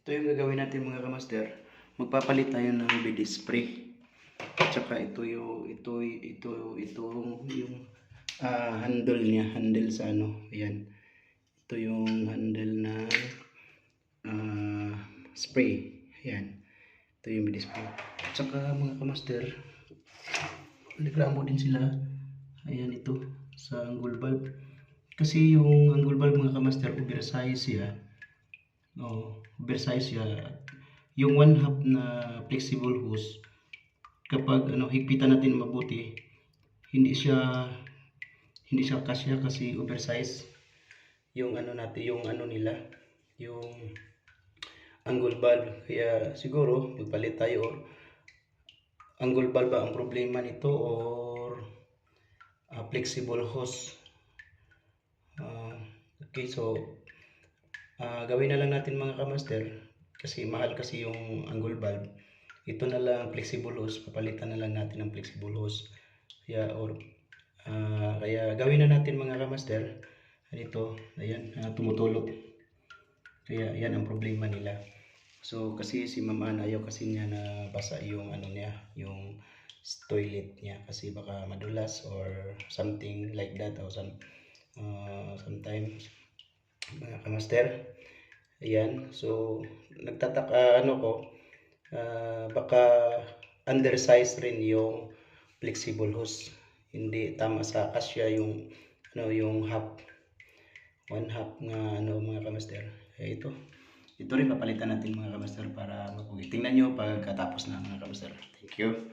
Ito yung gagawin natin mga kamaster. Magpapalit tayo ng BD spray. At saka ito yung handle niya, handle sa ano. Ayan. Ito yung handle na spray. Ayan. Ito yung BD spray. At saka mga kamaster, reklamo din sila. Ayan ito sa angle bulb. Kasi yung angle bulb mga kamaster, oversize siya. Oversize siya. Yung 1/2 na flexible hose, kapag higpitan natin mabuti, hindi siya kasya kasi oversize yung nila, yung angle bulb. Kaya siguro magpalit tayo, or angle bulb ba ang problema nito, or flexible hose. Okay, so gawin na lang natin mga kamaster, kasi mahal kasi yung angle bulb. Ito na lang flexible hose, papalitan na lang natin ng flexible hose. Kaya gawin na natin mga kamaster. Ito, ayan, tumutulog. Kaya yan ang problema nila. So kasi si Ma'am Ann, ayaw kasi niya na basa yung yung toilet niya, kasi baka madulas or something like that, or sometimes mga kamaster. Ayan, so nagtataka baka undersize rin yung flexible hose, hindi tama sa kasya yung yung 1/2 nga mga kamaster. Ito rin papalitan natin mga kamaster para mapugi. Tingnan nyo pagkatapos na mga kamaster. Thank you.